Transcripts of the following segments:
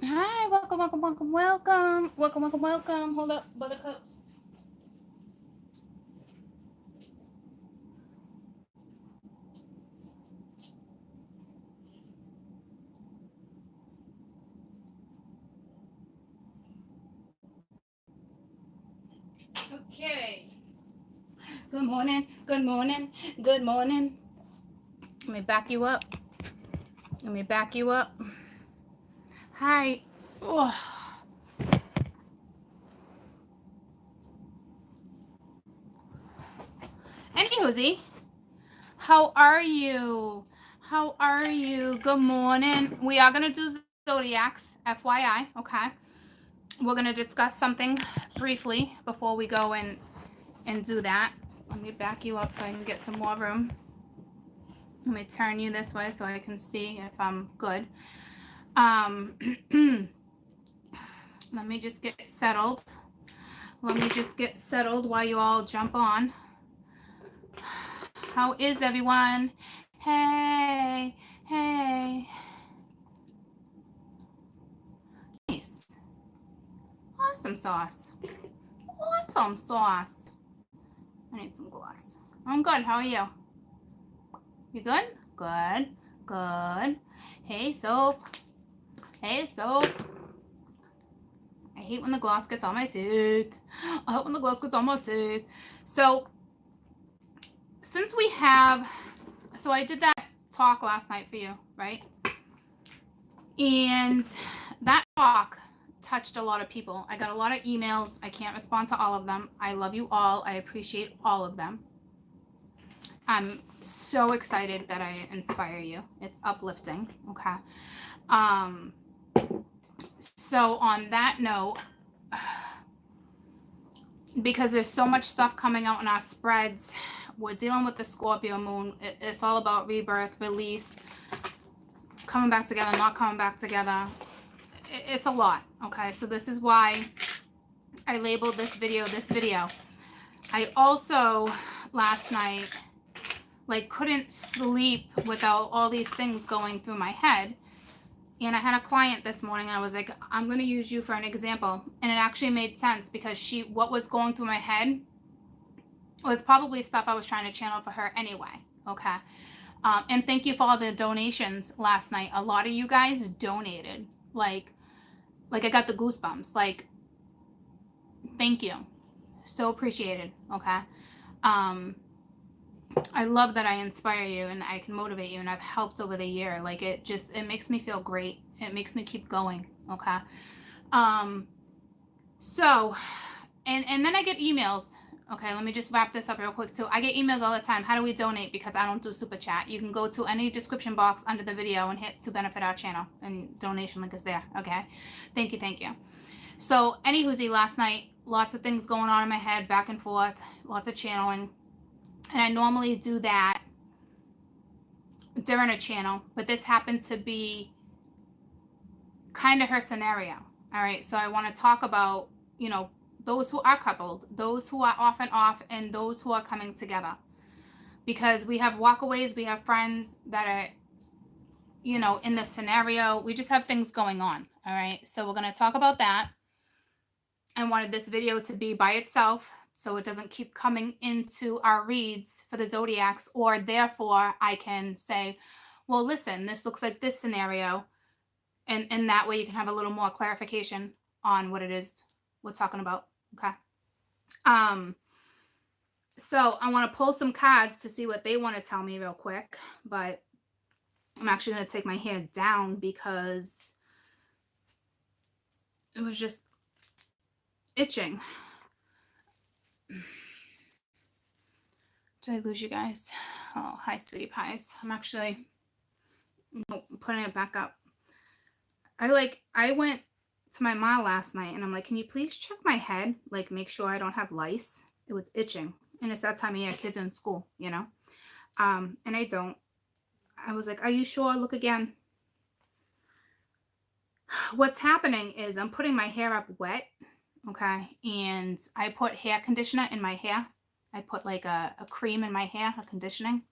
Hi, welcome, welcome, welcome, welcome. Welcome, welcome, welcome. Hold up, buttercups. Okay. Good morning, good morning, good morning. Let me back you up. Let me back you up. Hi. Oh. Anywhoosy, how are you? How are you? Good morning. We are going to do zodiacs, FYI, okay? We're going to discuss something briefly before we go and do that. Let me back you up so I can get some more room. Let me turn you this way so I can see if I'm good. Let me just get settled. Let me just get settled while you all jump on. How is everyone? Hey, hey. Nice. Awesome sauce. Awesome sauce. I need some gloss. I'm good. How are you? You good? Good. Good. Hey, soap. Hey, soap. I hate when the gloss gets on my teeth. I hate when the gloss gets on my teeth. So, since we have, so I did that talk last night for you, right? And that talk touched a lot of people. I got a lot of emails. I can't respond to all of them. I love you all. I appreciate all of them. I'm so excited that I inspire you. It's uplifting, okay? So on that note, because there's so much stuff coming out in our spreads, we're dealing with the Scorpio moon. It's all about rebirth, release, coming back together, not coming back together. It's a lot, okay? So this is why I labeled this video. I also, last night, couldn't sleep without all these things going through my head. And I had a client this morning, and I was like, I'm going to use you for an example. And it actually made sense because what was going through my head was probably stuff I was trying to channel for her anyway, okay? And thank you for all the donations last night. A lot of you guys donated. Like I got the goosebumps. Thank you. So appreciated, okay? I love that I inspire you and I can motivate you, and I've helped over the year. It makes me feel great. It makes me keep going, okay? So, and then I get emails. Okay, let me just wrap this up real quick too. I get emails all the time. How do we donate? Because I don't do super chat. You can go to any description box under the video and hit to benefit our channel, and donation link is there, okay? Thank you. So, anywhoosie, last night, lots of things going on in my head, back and forth, lots of channeling. And I normally do that during a channel, but this happened to be kind of her scenario. All right, so I want to talk about, those who are coupled, those who are off and off, and those who are coming together. Because we have walkaways, we have friends that are, in this scenario. We just have things going on. All right, so we're going to talk about that. I wanted this video to be by itself, so it doesn't keep coming into our reads for the zodiacs, or therefore I can say, well, listen, this looks like this scenario, and that way you can have a little more clarification on what it is we're talking about, okay? So I want to pull some cards to see what they want to tell me real quick, but I'm actually going to take my hair down because it was just itching. Did I lose you guys? Oh, hi, sweetie pies. I'm actually putting it back up. I went to my mom last night and I'm like, can you please check my head? Make sure I don't have lice. It was itching. And it's that time of year, kids are in school, and I don't. I was like, are you sure? Look again. What's happening is I'm putting my hair up wet, okay? And I put hair conditioner in my hair. I put a cream in my hair, a conditioning.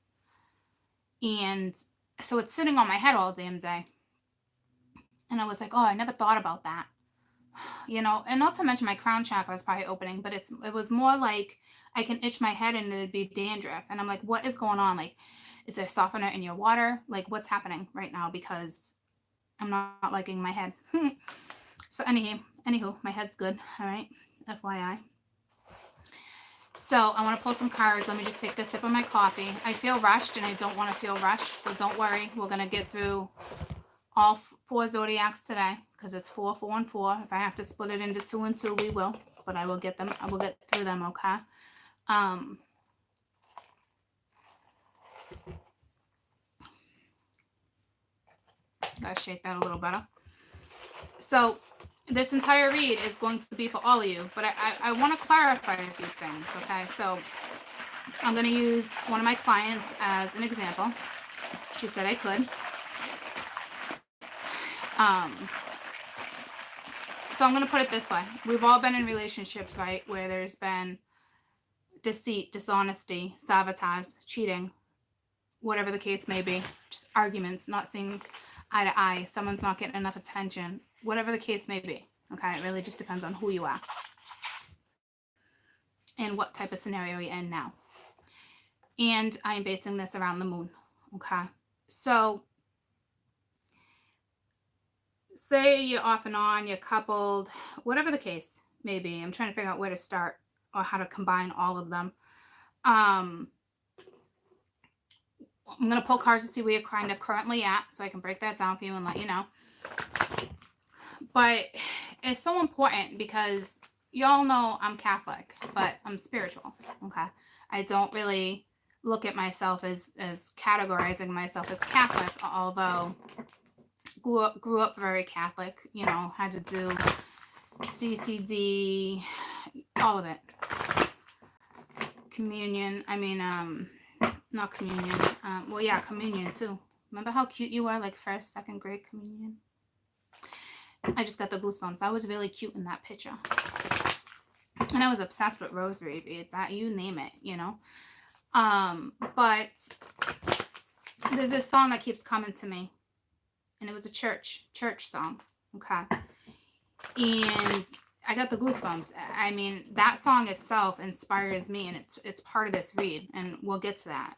And so it's sitting on my head all damn day. And I was like, oh, I never thought about that. You know, and not to mention my crown chakra is probably opening, but it was more like I can itch my head and it'd be dandruff. And I'm like, what is going on? Like, is there softener in your water? Like, what's happening right now? Because I'm not liking my head. So anywho, my head's good. All right. FYI. So I want to pull some cards. Let me just take a sip of my coffee. I feel rushed and I don't want to feel rushed. So don't worry. We're going to get through all 4 zodiacs today because it's 4, 4, and 4. If I have to split it into 2 and 2, we will. But I will get them. I will get through them, okay? Gotta shake that a little better. So this entire read is going to be for all of you, but I want to clarify a few things, okay? So I'm going to use one of my clients as an example. She said I could. So I'm going to put it this way. We've all been in relationships, right, where there's been deceit, dishonesty, sabotage, cheating, whatever the case may be, just arguments, not seeing eye to eye, someone's not getting enough attention, whatever the case may be, okay? It really just depends on who you are and what type of scenario you're in now. And I am basing this around the moon, okay? So say you're off and on, you're coupled, whatever the case may be. I'm trying to figure out where to start or how to combine all of them. I'm going to pull cards to see where you're kind of currently at so I can break that down for you and let you know. But it's so important because y'all know I'm Catholic, but I'm spiritual, okay? I don't really look at myself as categorizing myself as Catholic, although grew up very Catholic, you know, had to do CCD, all of it. Communion, I mean, not communion. Well, yeah, communion too. Remember how cute you were, like 1st, 2nd grade communion? I just got the goosebumps. I was really cute in that picture. And I was obsessed with rosary beads. You name it, you know. But there's this song that keeps coming to me. And it was a church song. Okay. And I got the goosebumps. I mean, that song itself inspires me, and it's part of this read, and we'll get to that.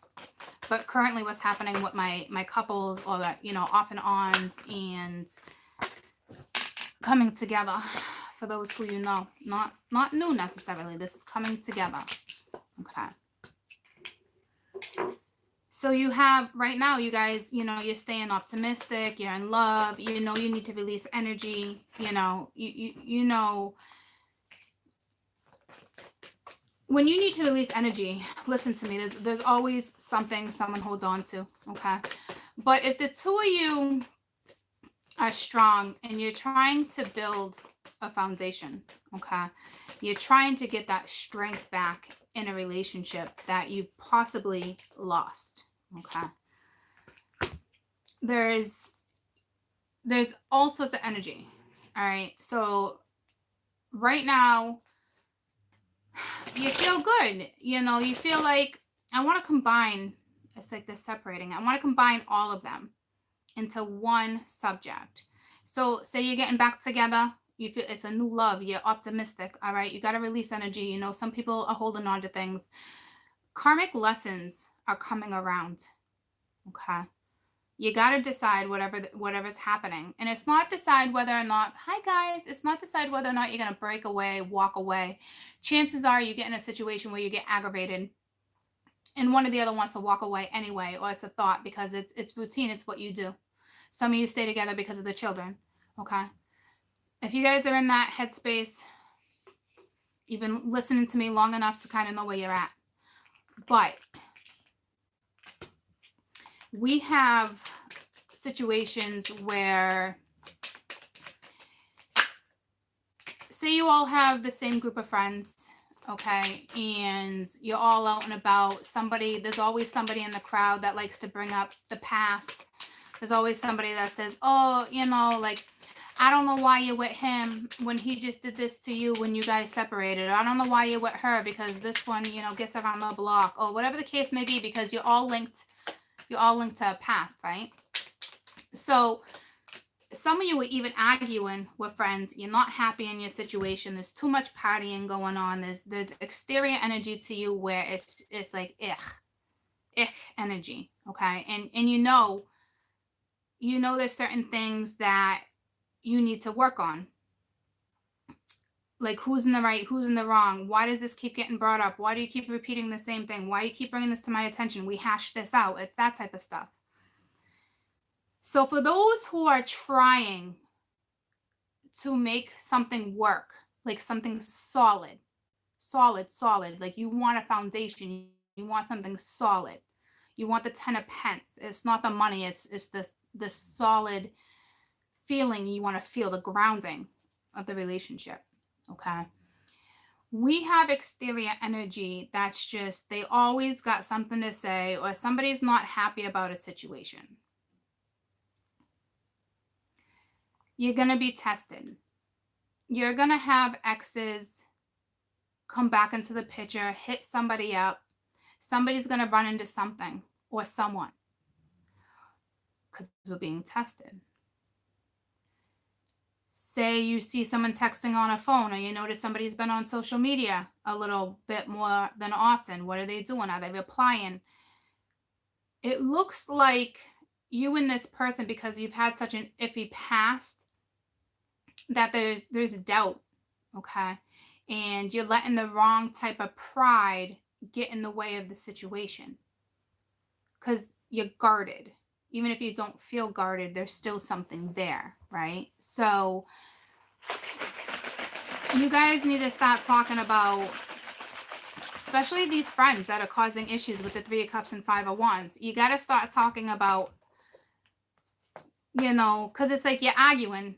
But currently what's happening with my couples, or that, you know, off and ons, and coming together, for those who you know, not new necessarily. This is coming together. Okay. So you have right now, you guys, you know, you're staying optimistic, you're in love, you know, you need to release energy, you know, you know, when you need to release energy, listen to me, there's always something someone holds on to, okay? But if the two of you are strong and you're trying to build a foundation, okay, you're trying to get that strength back in a relationship that you possibly lost, okay, there's all sorts of energy. All right, so right now you feel good, you know, you feel like I want to combine, it's like they're separating, I want to combine all of them into one subject. So say you're getting back together, you feel it's a new love, you're optimistic, all right, you got to release energy, you know, some people are holding on to things. Karmic lessons are coming around, okay? You got to decide whatever's happening, and it's not decide whether or not, hi guys, it's not decide whether or not you're going to break away, walk away. Chances are you get in a situation where you get aggravated and one or the other wants to walk away anyway, or it's a thought because it's routine, it's what you do. Some of you stay together because of the children, okay? If you guys are in that headspace, you've been listening to me long enough to kind of know where you're at. But we have situations where, say you all have the same group of friends, okay, and you're all out and about, there's always somebody in the crowd that likes to bring up the past. There's always somebody that says, oh, you know, like, I don't know why you're with him when he just did this to you when you guys separated. I don't know why you're with her because this one, you know, gets around the block, or whatever the case may be, because you're all linked to a past, right? So some of you are even arguing with friends. You're not happy in your situation. There's too much partying going on. There's exterior energy to you where it's like ick energy. Okay. And there's certain things that you need to work on. Like, who's in the right, who's in the wrong? Why does this keep getting brought up? Why do you keep repeating the same thing? Why do you keep bringing this to my attention? We hash this out. It's that type of stuff. So for those who are trying to make something work, like something solid, like you want a foundation, you want something solid, you want the 10 of Pence. It's not the money, it's the solid feeling you want to feel, the grounding of the relationship. Okay. We have exterior energy that's just, they always got something to say, or somebody's not happy about a situation. You're going to be tested. You're going to have exes come back into the picture, hit somebody up. Somebody's going to run into something or someone because we're being tested. Say you see someone texting on a phone, or you notice somebody's been on social media a little bit more than often. What are they doing? Are they replying? It looks like you and this person, because you've had such an iffy past, that there's doubt, okay? And you're letting the wrong type of pride get in the way of the situation because you're guarded. Even if you don't feel guarded, there's still something there, right? So you guys need to start talking about, especially these friends that are causing issues with the 3 of Cups and 5 of Wands. You got to start talking about, because it's like you're arguing.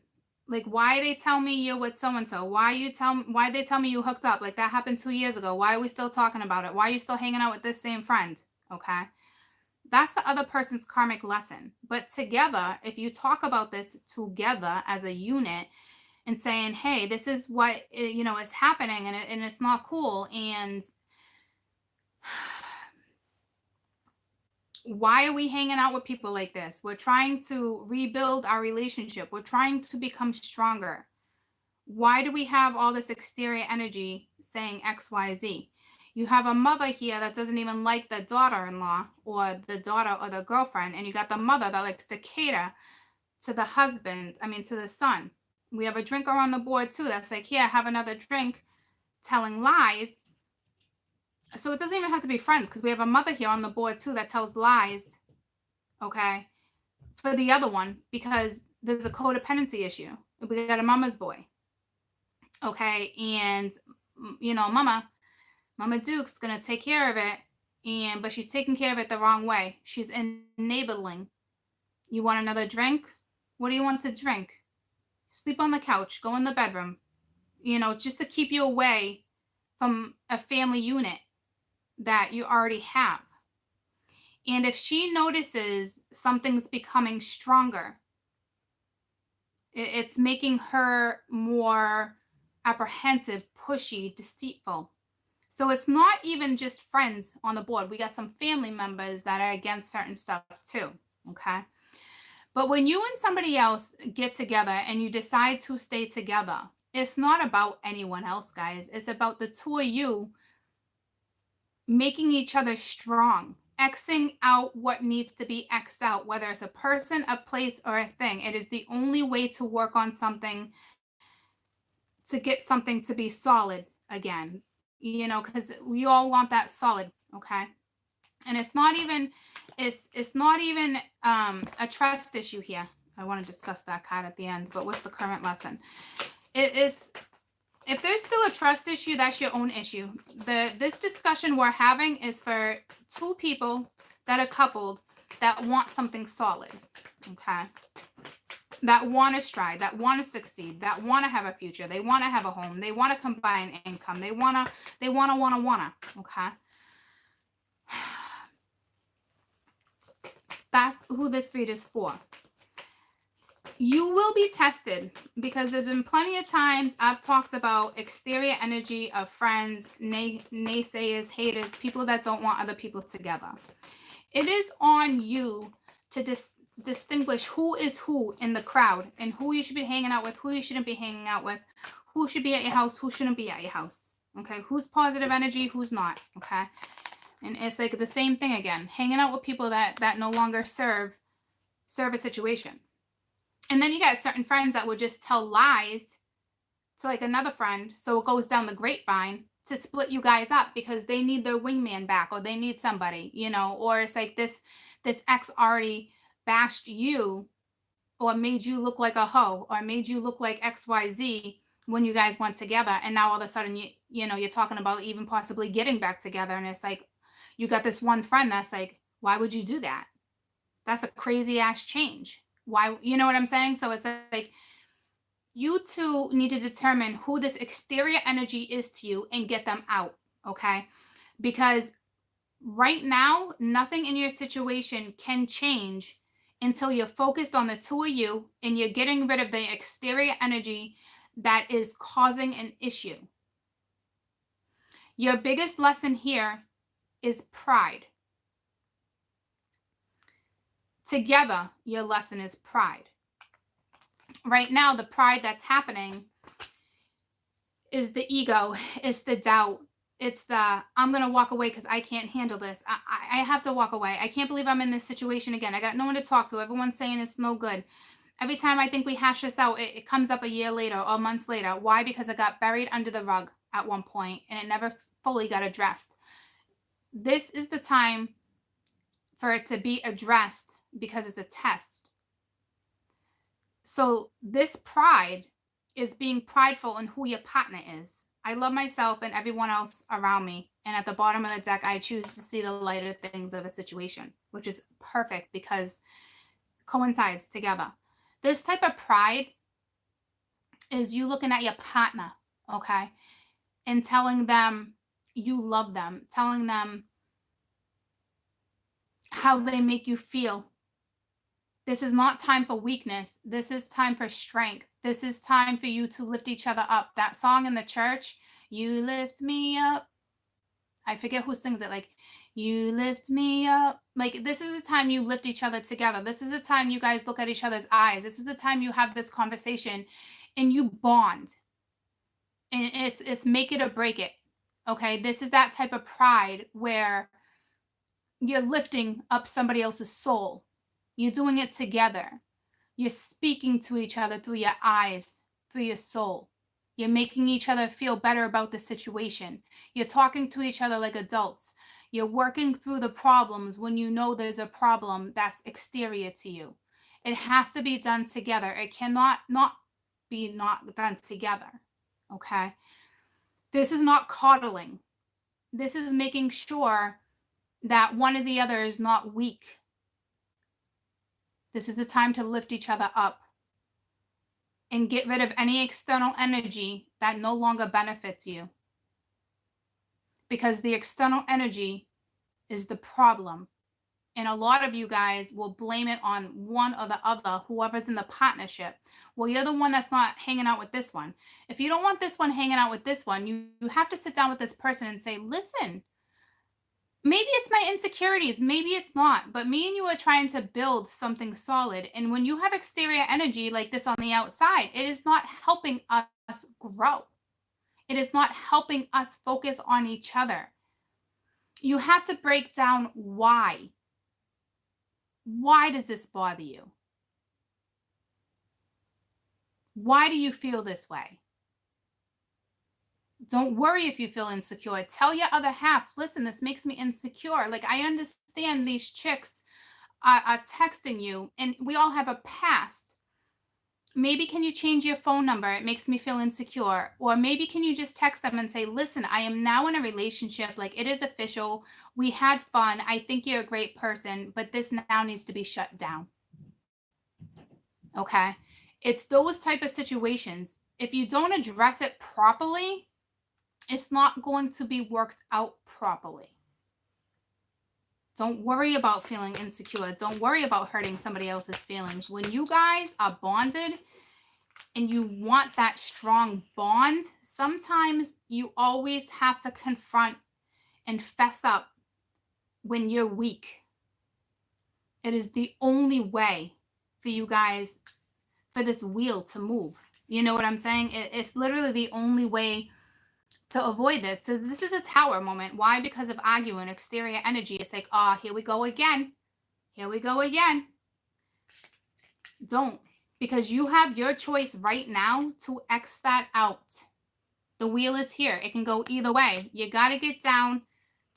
Like, why they tell me you're with so-and-so? Why they tell me you hooked up? Like, that happened 2 years ago. Why are we still talking about it? Why are you still hanging out with this same friend? Okay. That's the other person's karmic lesson. But together, if you talk about this together as a unit and saying, hey, this is what, is happening, and it's not cool. And why are we hanging out with people like this? We're trying to rebuild our relationship. We're trying to become stronger. Why do we have all this exterior energy saying X, Y, Z? You have a mother here that doesn't even like the daughter-in-law or the daughter or the girlfriend. And you got the mother that likes to cater to the husband, to the son. We have a drinker on the board too that's like, here, have another drink, telling lies. So it doesn't even have to be friends, because we have a mother here on the board too that tells lies, okay, for the other one, because there's a codependency issue. We got a mama's boy, okay, and Mama Duke's gonna take care of it, but she's taking care of it the wrong way. She's enabling. You want another drink? What do you want to drink? Sleep on the couch, go in the bedroom, just to keep you away from a family unit that you already have. And if she notices something's becoming stronger, it's making her more apprehensive, pushy, deceitful. So it's not even just friends on the board. We got some family members that are against certain stuff too, okay? But when you and somebody else get together and you decide to stay together, it's not about anyone else, guys. It's about the two of you making each other strong, Xing out what needs to be X'd out, whether it's a person, a place, or a thing. It is the only way to work on something, to get something to be solid again, because we all want that solid, okay? And it's not even a trust issue here. I want to discuss that card at the end, but what's the current lesson? It is, if there's still a trust issue, that's your own issue. This discussion we're having is for two people that are coupled that want something solid, okay? That want to strive, that want to succeed, that want to have a future. They want to have a home. They want to combine income. They want to, okay? That's who this read is for. You will be tested, because there's been plenty of times I've talked about exterior energy of friends, naysayers, haters, people that don't want other people together. It is on you to distinguish who is who in the crowd and who you should be hanging out with, who you shouldn't be hanging out with, who should be at your house, who shouldn't be at your house. Okay, who's positive energy, who's not. Okay, and it's like the same thing again, hanging out with people that no longer serve a situation. And then you got certain friends that would just tell lies to like another friend, so it goes down the grapevine to split you guys up because they need their wingman back, or they need somebody, you know, or it's like this ex already bashed you or made you look like a hoe or made you look like XYZ when you guys went together, and now all of a sudden you know you're talking about even possibly getting back together, and it's like you got this one friend that's like, why would you do that? That's a crazy ass change. Why, you know what I'm saying? So it's like you two need to determine who this exterior energy is to you and get them out, okay? Because right now, nothing in your situation can change until you're focused on the two of you and you're getting rid of the exterior energy that is causing an issue. Your biggest lesson here is pride. Together, your lesson is pride. Right now, the pride that's happening is the ego, it's the doubt, it's the I'm going to walk away because I can't handle this. I have to walk away. I can't believe I'm in this situation again. I got no one to talk to. Everyone's saying it's no good. Every time I think we hash this out, it comes up a year later or months later. Why? Because it got buried under the rug at one point and it never fully got addressed. This is the time for it to be addressed because it's a test. So this pride is being prideful in who your partner is. I love myself and everyone else around me. And at the bottom of the deck, I choose to see the lighter things of a situation, which is perfect because it coincides together. This type of pride is you looking at your partner, okay, and telling them you love them, telling them how they make you feel. This is not time for weakness. This is time for strength. This is time for you to lift each other up. That song in the church, you lift me up. I forget who sings it. Like, you lift me up. Like, this is the time you lift each other together. This is the time you guys look at each other's eyes. This is the time you have this conversation and you bond. And it's make it or break it. Okay. This is that type of pride where you're lifting up somebody else's soul. You're doing it together. You're speaking to each other through your eyes, through your soul. You're making each other feel better about the situation. You're talking to each other like adults. You're working through the problems when you know there's a problem that's exterior to you. It has to be done together. It cannot not be not done together. Okay? This is not coddling. This is making sure that one or the other is not weak. This is the time to lift each other up and get rid of any external energy that no longer benefits you. Because the external energy is the problem. And a lot of you guys will blame it on one or the other, whoever's in the partnership. Well, you're the one that's not hanging out with this one. If you don't want this one hanging out with this one, you have to sit down with this person and say, listen, maybe it's my insecurities, maybe it's not, but me and you are trying to build something solid. And when you have exterior energy like this on the outside, it is not helping us grow. It is not helping us focus on each other. You have to break down why. Why does this bother you? Why do you feel this way? Don't worry if you feel insecure. Tell your other half, listen, this makes me insecure. Like, I understand these chicks are texting you and we all have a past. Maybe can you change your phone number? It makes me feel insecure. Or maybe can you just text them and say, listen, I am now in a relationship. Like, it is official. We had fun. I think you're a great person, but this now needs to be shut down. Okay. It's those type of situations. If you don't address it properly, it's not going to be worked out properly. Don't worry about feeling insecure. Don't worry about hurting somebody else's feelings. When you guys are bonded and you want that strong bond, sometimes you always have to confront and fess up when you're weak. It is the only way for you guys, for this wheel to move. You know what I'm saying? It's literally the only way to avoid this. So this is a tower moment. Why? Because of arguing, exterior energy. It's like, oh, here we go again. Here we go again. Don't. Because you have your choice right now to X that out. The wheel is here. It can go either way. You got to get down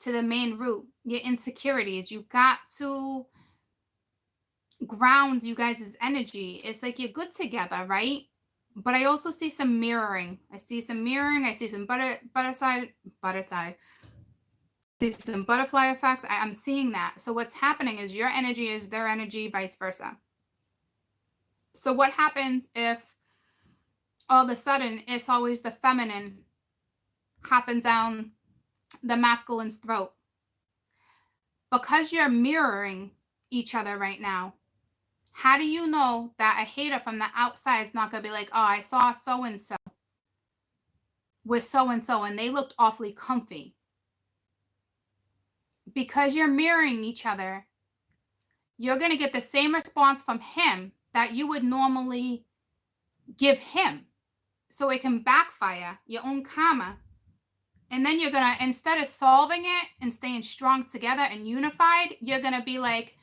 to the main root. Your insecurities. You got to ground you guys' energy. It's like you're good together, right? But I also see some mirroring. I see some mirroring. I see some butterfly effect. I'm seeing that. So what's happening is your energy is their energy, vice versa. So what happens if all of a sudden it's always the feminine hopping down the masculine's throat? Because you're mirroring each other right now, how do you know that a hater from the outside is not going to be like, oh, I saw so-and-so with so-and-so and they looked awfully comfy? Because you're mirroring each other, you're going to get the same response from him that you would normally give him. So it can backfire your own karma. And then you're going to, instead of solving it and staying strong together and unified, you're going to be like,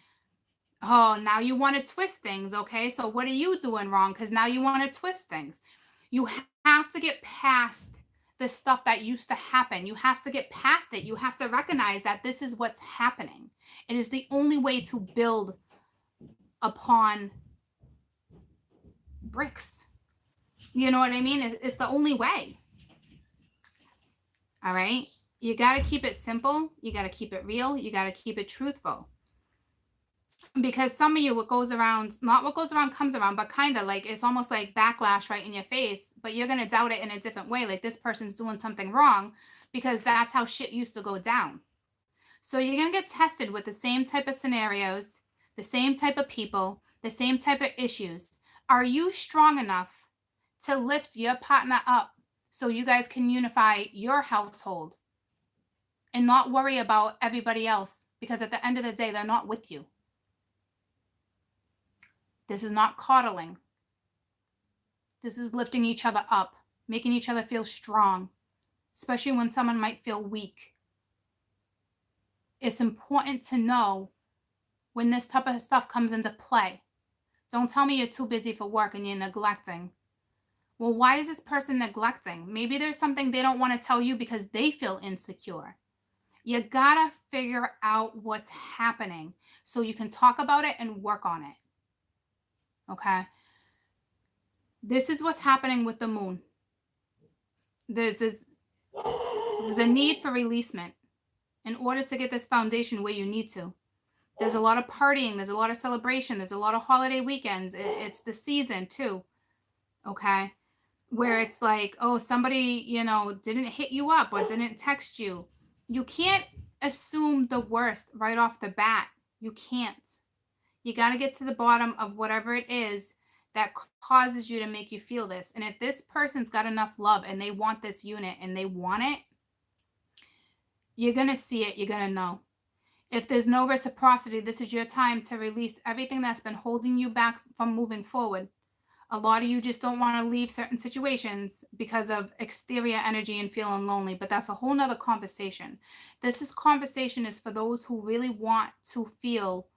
oh, now you want to twist things. Okay, so what are you doing wrong? Because now you want to twist things. You have to get past the stuff that used to happen. You have to get past it. You have to recognize that this is what's happening. It is the only way to build upon bricks. You know what I mean? It's the only way. All right. You got to keep it simple. You got to keep it real. You got to keep it truthful. Because some of you, what goes around, not what goes around comes around, but kind of like it's almost like backlash right in your face, but you're going to doubt it in a different way. Like this person's doing something wrong because that's how shit used to go down. So you're going to get tested with the same type of scenarios, the same type of people, the same type of issues. Are you strong enough to lift your partner up so you guys can unify your household and not worry about everybody else? Because at the end of the day, they're not with you. This is not coddling. This is lifting each other up, making each other feel strong, especially when someone might feel weak. It's important to know when this type of stuff comes into play. Don't tell me you're too busy for work and you're neglecting. Well, why is this person neglecting? Maybe there's something they don't want to tell you because they feel insecure. You gotta figure out what's happening so you can talk about it and work on it. Okay. This is what's happening with the moon. There's a need for releasement in order to get this foundation where you need to. There's a lot of partying. There's a lot of celebration. There's a lot of holiday weekends. It's the season too. Okay. Where it's like, oh, somebody, didn't hit you up or didn't text you. You can't assume the worst right off the bat. You can't. You got to get to the bottom of whatever it is that causes you to make you feel this. And if this person's got enough love and they want this unit and they want it, you're going to see it. You're going to know. If there's no reciprocity, this is your time to release everything that's been holding you back from moving forward. A lot of you just don't want to leave certain situations because of exterior energy and feeling lonely, but that's a whole nother conversation. This conversation is for those who really want to feel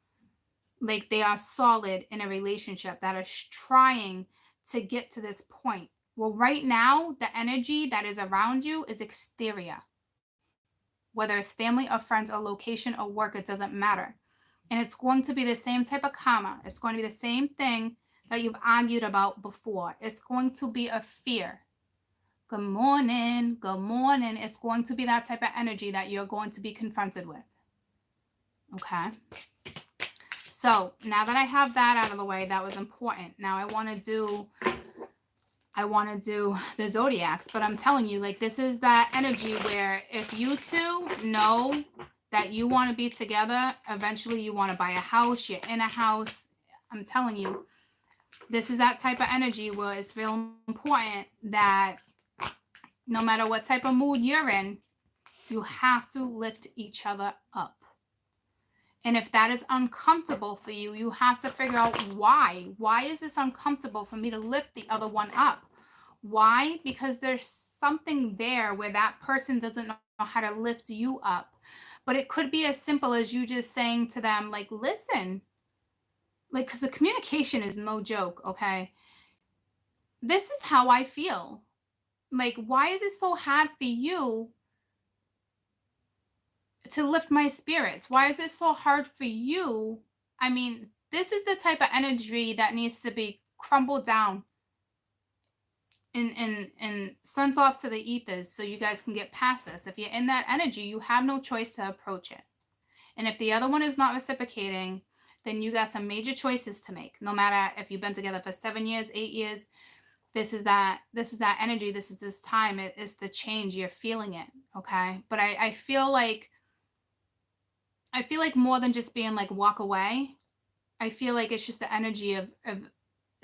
like they are solid in a relationship, that are trying to get to this point. Well, right now, the energy that is around you is exterior. Whether it's family or friends or location or work, it doesn't matter. And it's going to be the same type of karma. It's going to be the same thing that you've argued about before. It's going to be a fear. Good morning. Good morning. It's going to be that type of energy that you're going to be confronted with. Okay. So now that I have that out of the way, that was important. Now I want to do the zodiacs, but I'm telling you, like, this is that energy where if you two know that you want to be together, eventually you want to buy a house, you're in a house. I'm telling you, this is that type of energy where it's real important that no matter what type of mood you're in, you have to lift each other up. And if that is uncomfortable for you, you have to figure out why. Why is this uncomfortable for me to lift the other one up? Why? Because there's something there where that person doesn't know how to lift you up. But it could be as simple as you just saying to them, like, listen, like, because the communication is no joke, okay? This is how I feel. Like, why is it so hard for you to lift my spirits? Why is it so hard for you? I mean, this is the type of energy that needs to be crumbled down and sent off to the ethers so you guys can get past this. If you're in that energy, you have no choice to approach it. And if the other one is not reciprocating, then you got some major choices to make. No matter if you've been together for 7 years, 8 years, this is that energy, this time. It's the change. You're feeling it. Okay. But I feel like more than just being like walk away, I feel like it's just the energy of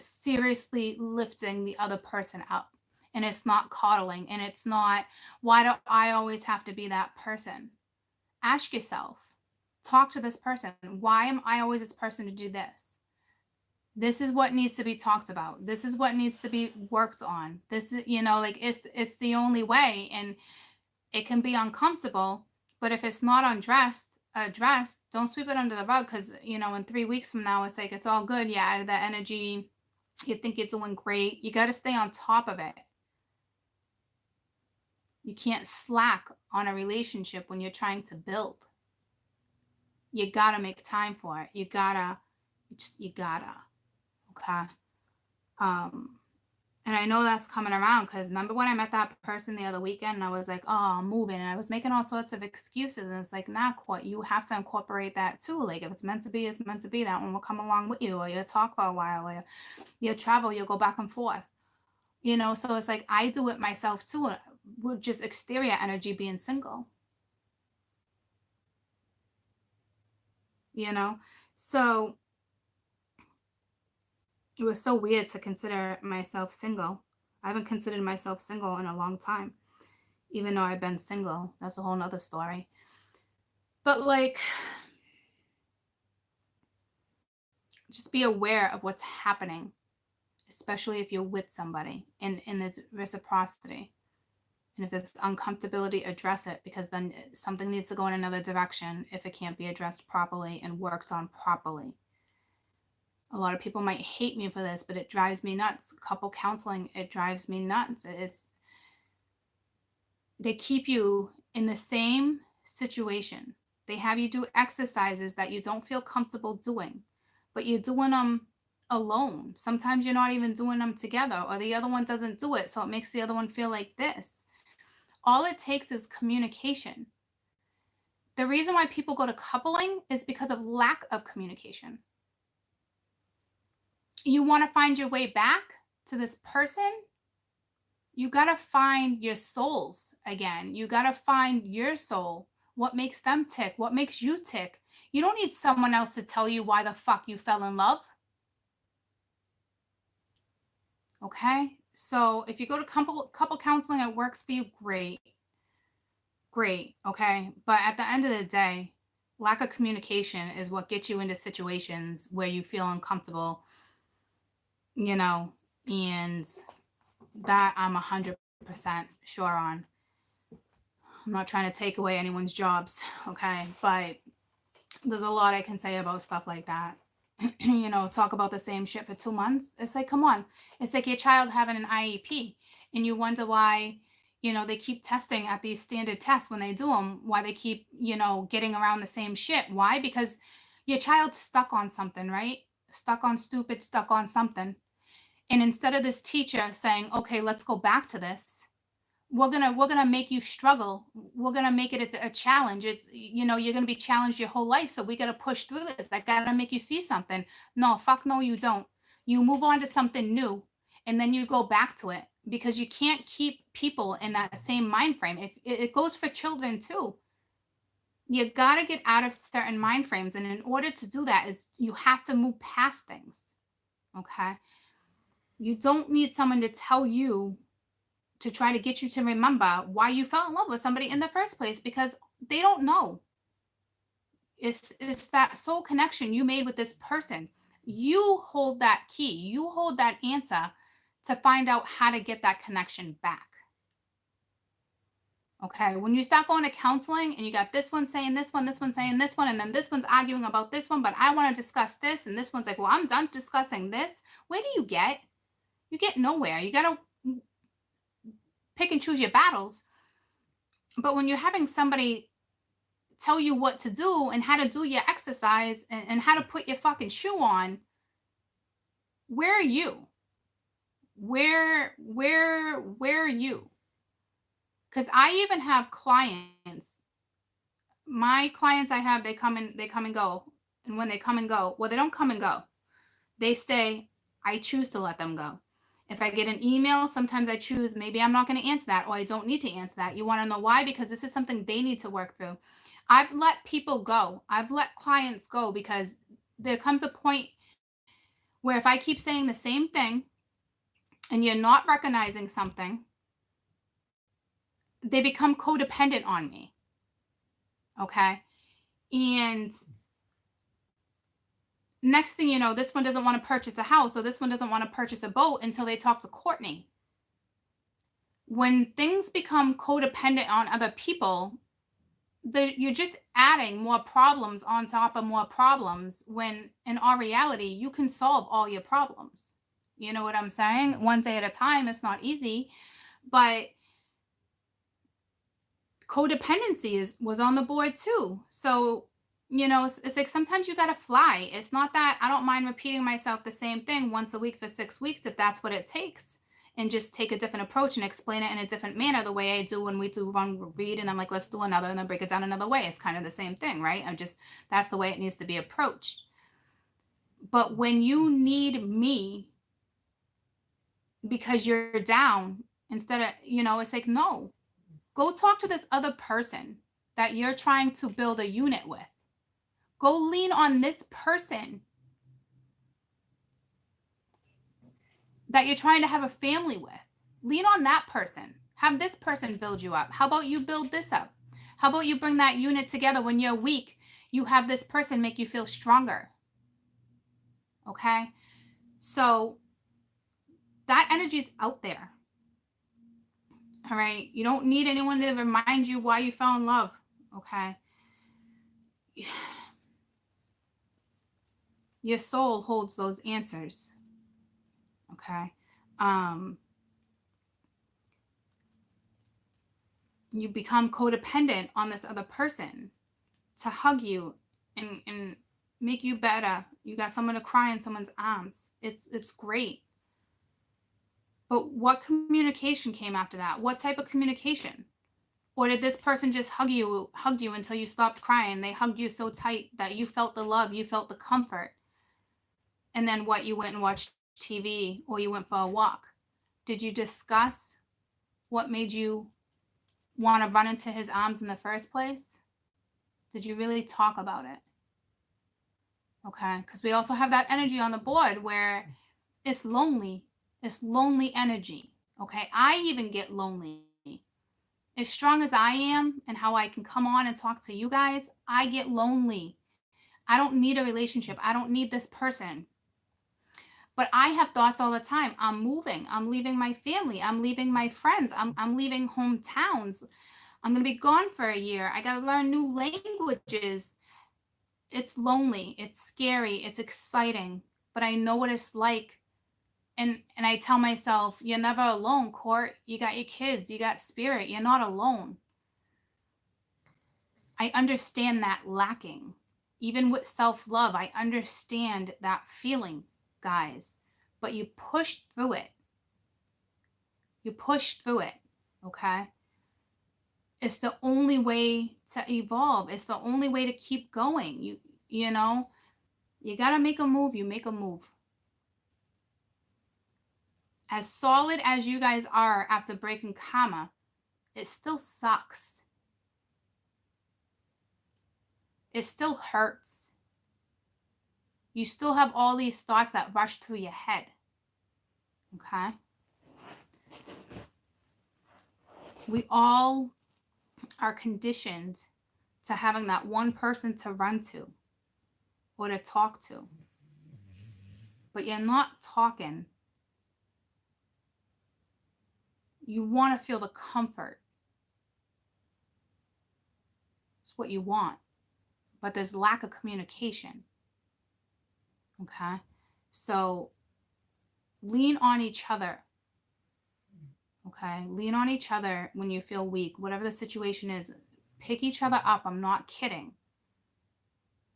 seriously lifting the other person up. And it's not coddling, and it's not, why do I always have to be that person? Ask yourself, talk to this person. Why am I always this person to do this? This is what needs to be talked about. This is what needs to be worked on. This is, like, it's the only way. And it can be uncomfortable, but if it's not addressed, don't sweep it under the rug. Because in 3 weeks from now, it's like it's all good. You're out of that energy. You think you're doing great. You got to stay on top of it. You can't slack on a relationship when you're trying to build. You got to make time for it. You gotta. Okay. And I know that's coming around because remember when I met that person the other weekend and I was like, oh, I'm moving. And I was making all sorts of excuses. And it's like, nah, you have to incorporate that too. Like if it's meant to be, it's meant to be. That one will come along with you, or you'll talk for a while, or you'll travel, you'll go back and forth. So it's like I do it myself too, with just exterior energy being single. So it was so weird to consider myself single. I haven't considered myself single in a long time, even though I've been single. That's a whole nother story. But like, just be aware of what's happening, especially if you're with somebody and there's reciprocity. And if there's uncomfortability, address it, because then something needs to go in another direction if it can't be addressed properly and worked on properly. A lot of people might hate me for this, but it drives me nuts. Couple counseling, it drives me nuts. They keep you in the same situation. They have you do exercises that you don't feel comfortable doing, but you're doing them alone. Sometimes you're not even doing them together, or the other one doesn't do it, so it makes the other one feel like this. All it takes is communication. The reason why people go to coupling is because of lack of communication. You want to find your way back to this person? You got to find your souls again. You got to find your soul. What makes them tick? What makes you tick? You don't need someone else to tell you why the fuck you fell in love. Okay? So if you go to couple counseling, it works for you, great. Great, okay? But at the end of the day, lack of communication is what gets you into situations where you feel uncomfortable, and that I'm 100% sure on. I'm not trying to take away anyone's jobs, okay? But there's a lot I can say about stuff like that. Talk about the same shit for 2 months. It's like, come on. It's like your child having an IEP and you wonder why, they keep testing at these standard tests when they do them, why they keep, getting around the same shit. Why? Because your child's stuck on something, right? Stuck on stupid, stuck on something. And instead of this teacher saying, okay, let's go back to this, we're gonna make you struggle. We're gonna make it a challenge. It's you're gonna be challenged your whole life. So we gotta push through this. I gotta make you see something. No, fuck no, you don't. You move on to something new, and then you go back to it, because you can't keep people in that same mind frame. If it goes for children too. You gotta get out of certain mind frames, and in order to do that, is you have to move past things. Okay. You don't need someone to tell you, to try to get you to remember why you fell in love with somebody in the first place, because they don't know. It's that soul connection you made with this person. You hold that key. You hold that answer to find out how to get that connection back. Okay. When you start going to counseling and you got this one saying this one saying this one, and then this one's arguing about this one, but I want to discuss this. And this one's like, well, I'm done discussing this. Where do you get? You get nowhere. You got to pick and choose your battles. But when you're having somebody tell you what to do and how to do your exercise and how to put your fucking shoe on, where are you? Where are you? Because I even have clients. My clients I have, they come and go. And when they come and go, well, they don't come and go. They stay. I choose to let them go. If I get an email, sometimes I choose, maybe I'm not going to answer that, or I don't need to answer that. You want to know why? Because this is something they need to work through. I've let people go. I've let clients go because there comes a point where if I keep saying the same thing and you're not recognizing something, they become codependent on me. Okay. And next thing you know, this one doesn't want to purchase a house, or this one doesn't want to purchase a boat until they talk to Courtney. When things become codependent on other people, you're just adding more problems on top of more problems, when in our reality, you can solve all your problems. You know what I'm saying? One day at a time. It's not easy, but codependency was on the board too. So, it's like sometimes you got to fly. It's not that I don't mind repeating myself the same thing once a week for 6 weeks if that's what it takes, and just take a different approach and explain it in a different manner, the way I do when we do one read and I'm like, let's do another, and then break it down another way. It's kind of the same thing, right? That's the way it needs to be approached. But when you need me because you're down, instead of, it's like, no, go talk to this other person that you're trying to build a unit with. Go lean on this person that you're trying to have a family with. Lean on that person. Have this person build you up. How about you build this up? How about you bring that unit together? When you're weak, you have this person make you feel stronger. Okay? So that energy is out there. All right? You don't need anyone to remind you why you fell in love. Okay? Your soul holds those answers. Okay? You become codependent on this other person to hug you and make you better. You got someone to cry in someone's arms. It's great. But what communication came after that? What type of communication? Or did this person just hugged you until you stopped crying? They hugged you so tight that you felt the love, you felt the comfort. And then what? You went and watched TV, or you went for a walk. Did you discuss what made you want to run into his arms in the first place? Did you really talk about it? Okay, because we also have that energy on the board where it's lonely. It's lonely energy. Okay, I even get lonely. As strong as I am and how I can come on and talk to you guys, I get lonely. I don't need a relationship. I don't need this person. But I have thoughts all the time. I'm moving. I'm leaving my family. I'm leaving my friends. I'm leaving hometowns. I'm going to be gone for a year. I got to learn new languages. It's lonely. It's scary. It's exciting. But I know what it's like. And I tell myself, you're never alone, Court. You got your kids. You got spirit. You're not alone. I understand that lacking. Even with self-love, I understand that feeling, guys. But you push through it. You push through it, okay? It's the only way to evolve. It's the only way to keep going. You got to make a move. You make a move. As solid as you guys are after breaking karma, it still sucks. It still hurts. You still have all these thoughts that rush through your head. Okay? We all are conditioned to having that one person to run to or to talk to. But you're not talking. You want to feel the comfort. It's what you want. But there's lack of communication. Okay? So lean on each other. Okay? Lean on each other when you feel weak. Whatever the situation is, pick each other up. I'm not kidding.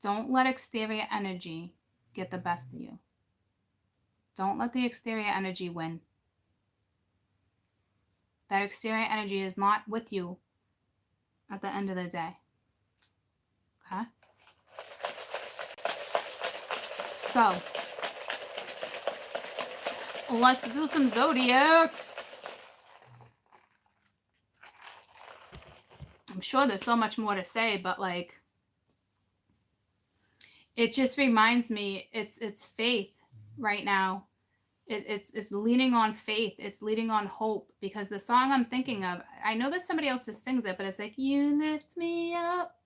Don't let exterior energy get the best of you. Don't let the exterior energy win. That exterior energy is not with you at the end of the day. Okay? So, let's do some zodiacs. I'm sure there's so much more to say, but like, it just reminds me, it's faith right now. It's leaning on faith. It's leaning on hope, because the song I'm thinking of, I know there's somebody else who sings it, but it's like, you lift me up.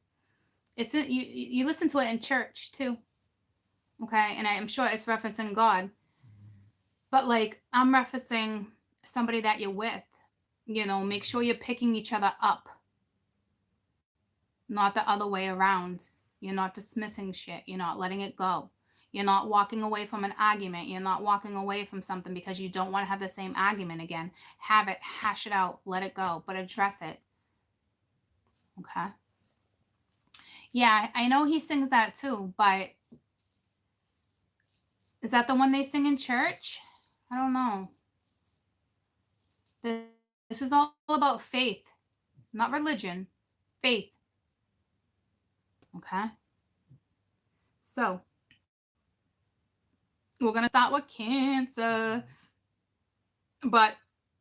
It's you listen to it in church too. Okay, and I'm sure it's referencing God. But like, I'm referencing somebody that you're with. You know, make sure you're picking each other up, not the other way around. You're not dismissing shit. You're not letting it go. You're not walking away from an argument. You're not walking away from something because you don't want to have the same argument again. Have it, hash it out, let it go, but address it. Okay? Yeah, I know he sings that too, but is that the one they sing in church? I don't know. This is all about faith, not religion. Faith. Okay? So, we're going to start with Cancer. But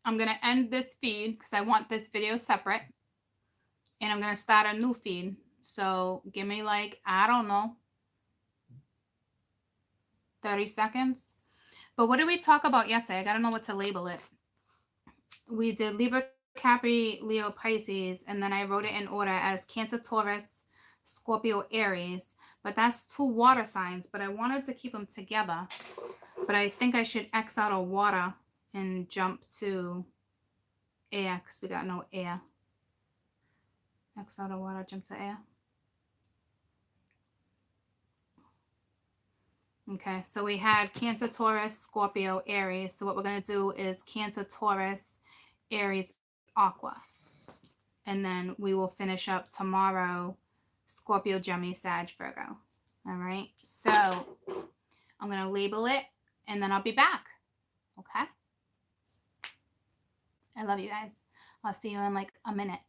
I'm going to end this feed because I want this video separate. And I'm going to start a new feed. So, give me like, I don't know, 30 seconds. But what did we talk about yesterday? I got to know what to label it. We did Libra, Capri, Leo, Pisces. And then I wrote it in order as Cancer, Taurus, Scorpio, Aries. But that's 2 water signs. But I wanted to keep them together. But I think I should X out a water and jump to air because we got no air. X out of water, jump to air. Okay, so we had Cancer, Taurus, Scorpio, Aries. So what we're going to do is Cancer, Taurus, Aries, Aqua. And then we will finish up tomorrow, Scorpio, Gemini, Sag, Virgo. All right, so I'm going to label it and then I'll be back. Okay? I love you guys. I'll see you in like a minute.